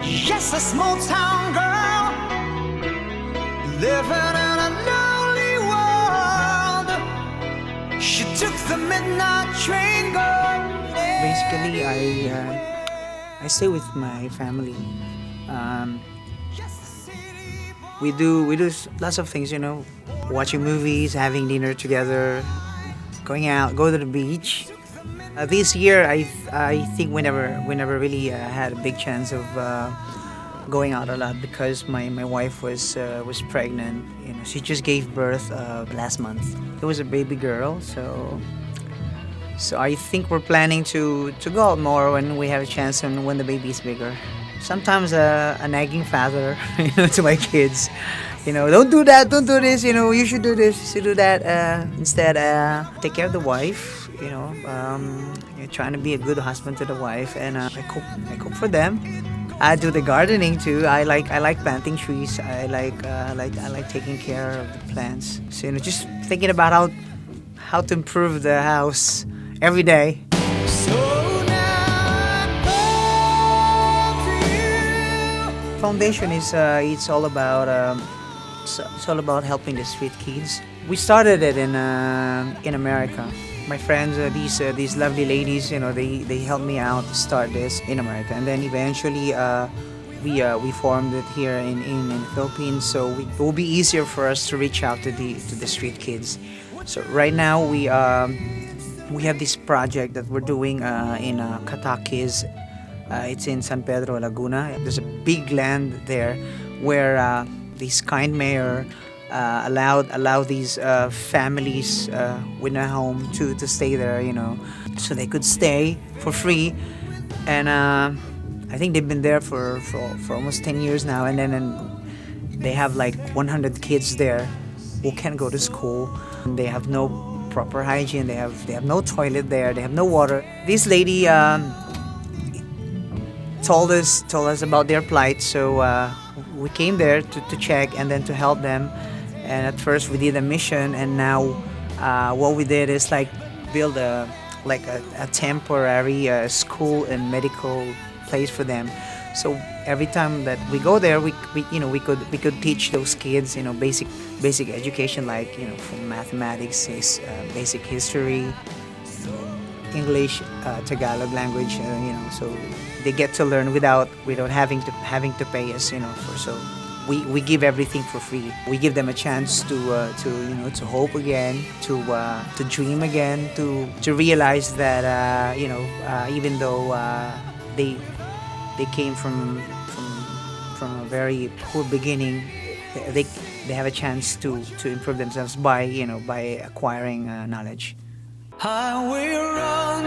Just a small town girl living in a lonely world. She took the midnight train going. Basically, I stay with my family. Um, we do lots of things, watching movies, having dinner together, going out, go to the beach. This year, I think we never really had a big chance of going out a lot because my wife was pregnant. She just gave birth last month. It was a baby girl, so I think we're planning to go out more when we have a chance and when the baby is bigger. Sometimes a nagging father, to my kids, don't do that, don't do this, you should do this, you should do that. Instead, take care of the wife, you're trying to be a good husband to the wife, and I cook for them. I do the gardening too. I like planting trees. I like taking care of the plants. So just thinking about how to improve the house every day. Foundation is it's all about helping the street kids. We started it in America. My friends, these lovely ladies, they helped me out to start this in America, and then eventually we formed it here in the Philippines. So it will be easier for us to reach out to the street kids. So right now we have this project that we're doing in Catakis. It's in San Pedro, Laguna. There's a big land there where this kind mayor allow these families with no home to stay there, so they could stay for free. And I think they've been there for almost 10 years now, and then they have like 100 kids there who can't go to school. They have no proper hygiene. They have no toilet there. They have no water. This lady told us about their plight, so we came there to check and then to help them. And at first we did a mission, and now what we did is like build a temporary school and medical place for them. So every time that we go there, we could teach those kids basic education, like from mathematics, basic history, English, Tagalog language, so they get to learn without having to pay us, so we give everything for free. We give them a chance to hope again, to dream again, to realize that even though they came from a very poor beginning, they have a chance to improve themselves by acquiring knowledge. I will run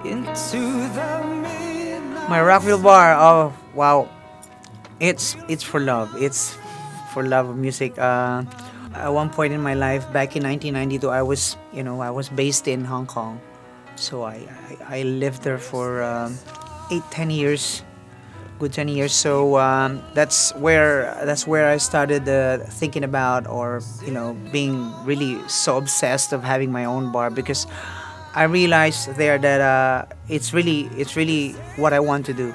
into the midnight. My Rockville bar, oh wow, it's for love. It's for love of music. At one point in my life, back in 1992, I was based in Hong Kong, so I lived there for 10 years, good 10 years. So that's where I started thinking about, or being really so obsessed of having my own bar, because I realized there that it's really what I want to do.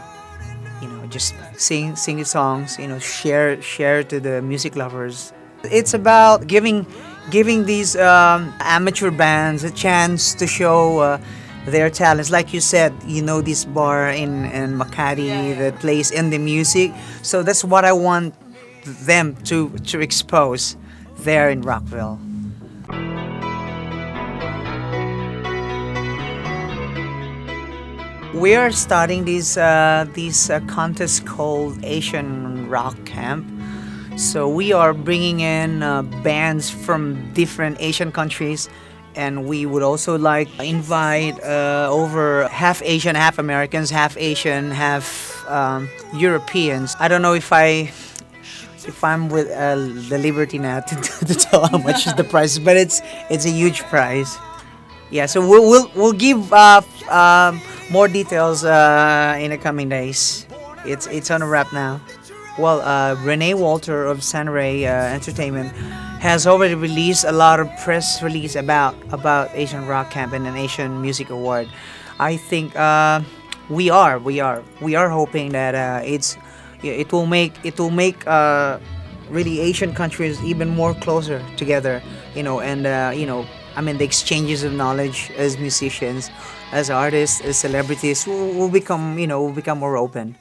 Just sing the songs, share to the music lovers. It's about giving these amateur bands a chance to show their talents. Like you said, this bar in Makati that plays indie music. So that's what I want them to expose there in Rockville. We are starting this contest called Asian Rock Camp. So we are bringing in bands from different Asian countries, and we would also like invite over half Asian, half Americans, half Asian, half Europeans. I don't know if I'm with the liberty now to tell how much is the price, but it's a huge prize. Yeah, so we'll give more details in the coming days. It's on a wrap now. Well, Renee Walter of Sunray Entertainment has already released a lot of press release about Asian Rock Camp and an Asian Music Award. I think we are hoping that it will make really Asian countries even more closer together, and I mean the exchanges of knowledge as musicians, as artists, as celebrities will become will become more open.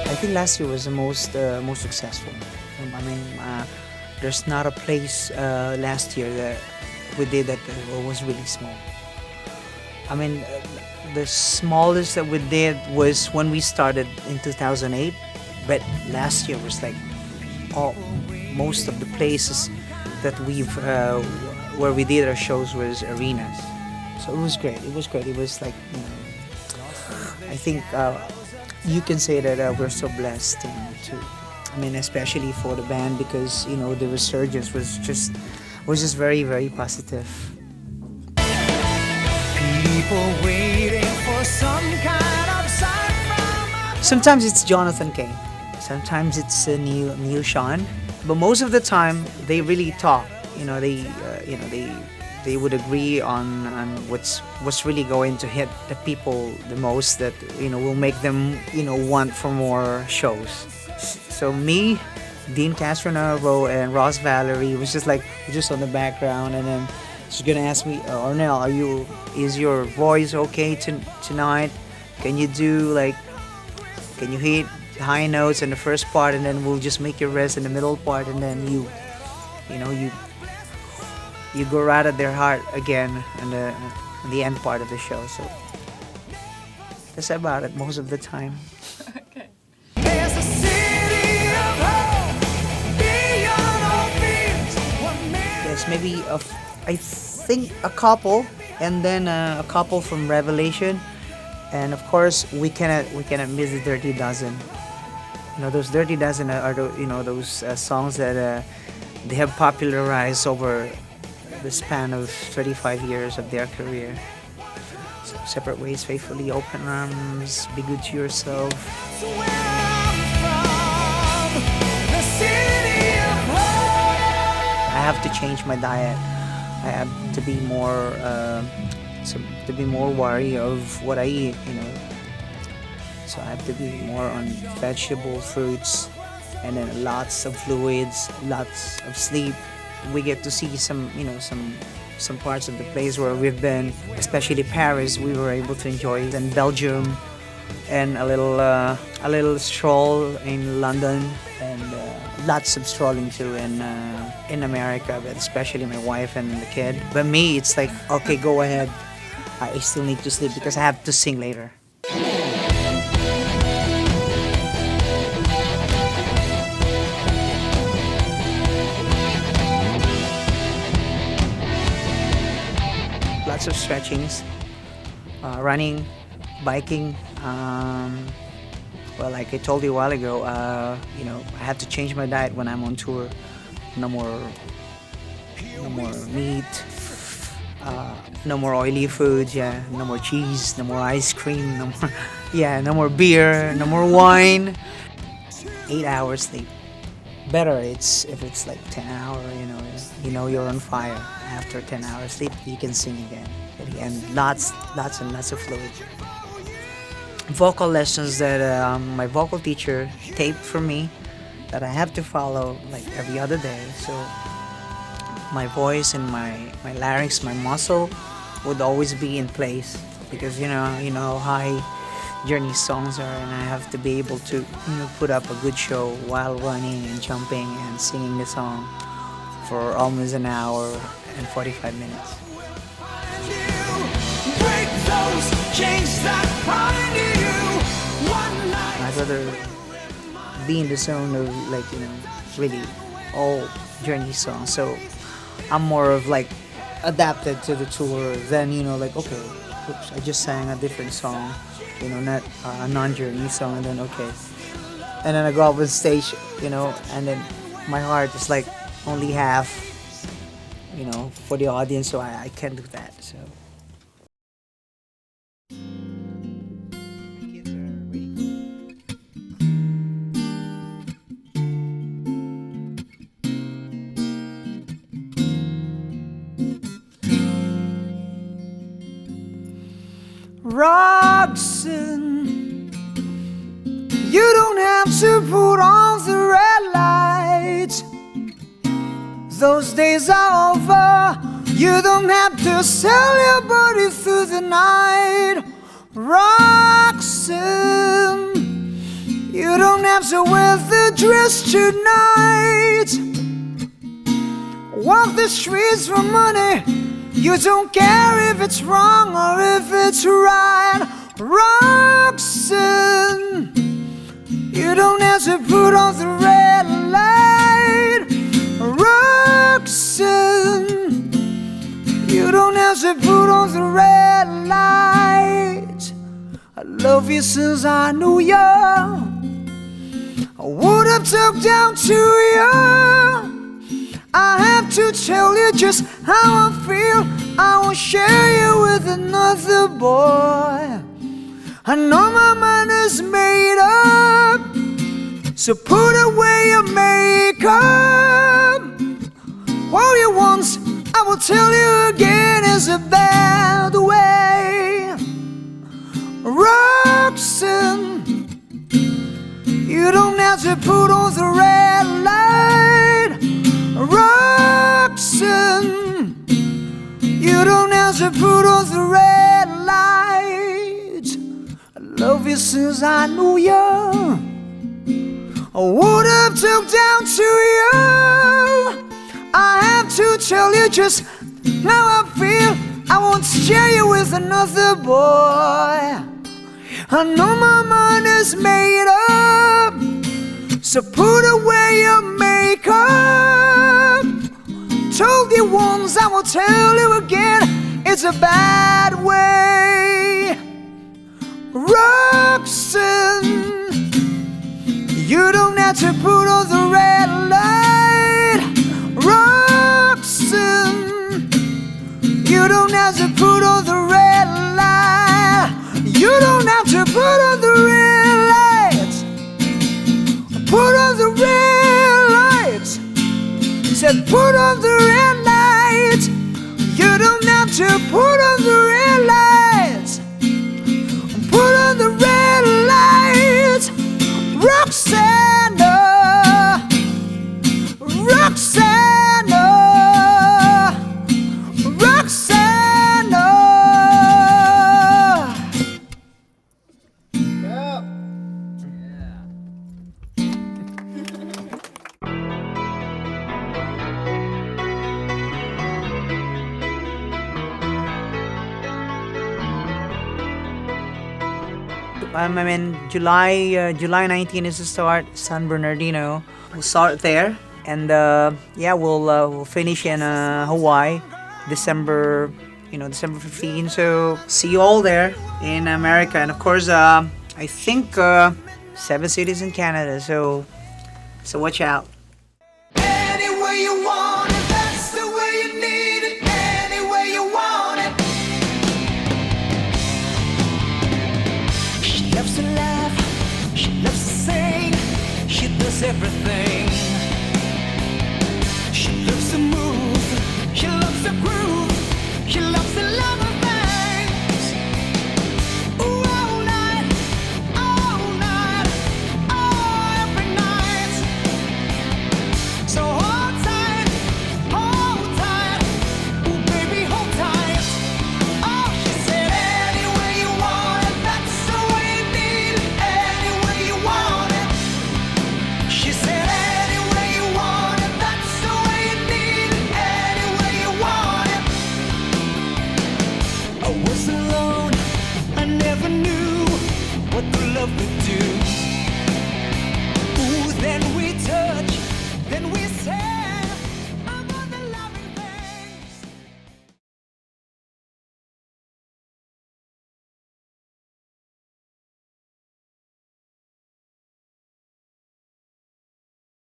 I think last year was the most successful. I mean, there's not a place last year that we did that was really small. I mean, the smallest that we did was when we started in 2008, but last year was like all most of the places that we've where we did our shows was arenas. So it was great. It was great. It was like I think you can say that we're so blessed to. I mean, especially for the band because the resurgence was just very very positive. People waiting for some kind of sign from us. Sometimes it's Jonathan Kane, sometimes it's Neil Sean, but most of the time they really talk. They would agree on what's really going to hit the people the most that will make them want for more shows. So me, Dean Castronova, and Ross Valerie was just on the background, and then she's gonna ask me, Arnel, is your voice okay tonight? Can you can you hit high notes in the first part, and then we'll just make you rest in the middle part, and then you go right at their heart again in the end part of the show. So that's about it most of the time. There's a city of hope beyond all fears. What man Yes, maybe I think a couple, and then a couple from Revelation, and of course we cannot miss the Dirty Dozen. Those Dirty Dozen are those songs that they have popularized over the span of 35 years of their career. So, Separate Ways, Faithfully, Open Arms, Be Good to Yourself. where I'm from, the city of hope. I have to change my diet. I have to be more wary of what I eat. So I have to be more on vegetable, fruits, and then lots of fluids, lots of sleep. We get to see some parts of the place where we've been, especially Paris. We were able to enjoy, and Belgium, and a little stroll in London, and lots of strolling too in America, but especially my wife and the kid. But me, it's like, okay, go ahead. I still need to sleep because I have to sing later. Lots of stretchings, running, biking. Well, like I told you a while ago, I have to change my diet when I'm on tour. No more meat, no more oily foods. Yeah, no more cheese, no more ice cream, no more, yeah, no more beer, no more wine. 8 hours sleep. Better it's if it's like 10 hour. You're on fire. After 10 hours sleep, you can sing again, and lots and lots of fluid. Vocal lessons that my vocal teacher taped for me that I have to follow like every other day. So my voice and my larynx, my muscle would always be in place because how high Journey songs are, and I have to be able to put up a good show while running and jumping and singing the song for almost an hour and 45 minutes. Break those chains that bind you. One night. I'd rather be in the zone of really all Journey songs. So I'm more of adapted to the tour than okay, oops, I just sang a different song, not a non-Journey song, and then okay, and then I go up on stage, and then my heart is only half, for the audience, so I can't do that. So. Kids are ready. to put on the red lights. Those days are over. You don't have to sell your body through the night, Roxanne. You don't have to wear the dress tonight. Walk the streets for money. You don't care if it's wrong or if it's right, Roxanne. You don't have to put on the red light, Roxanne. You don't have to put on the red light. I love you since I knew you. I would have talked down to you. I have to tell you just how I feel. I won't share you with another boy. I know my mind is made up, so put away your makeup. All you once, I will tell you again, is a bad way, Roxanne. You don't have to put on the red light, Roxanne. You don't have to put on the red light. I love you since I knew you. I would have talked down to you. I have to tell you just how I feel. I won't share you with another boy. I know my mind is made up, so put away your makeup. Told you once, I will tell you again, it's a bad way, Roxanne. You don't have to put on the red light, Roxanne. You don't have to put on the red light. You don't have to put on the red lights. Put on the red lights. Said put on the red lights. You don't have to put on the red lights. Put on the red lights, Roxanne, Roxanne, Roxanne. I mean, July 19 is the start. San Bernardino. We'll start there, and yeah, we'll finish in Hawaii, December 15. So see you all there in America, and of course, I think 7 cities in Canada. So watch out. Any way you want it, that's the way you need it. Any way you want it. She loves to laugh, she loves to sing, she does everything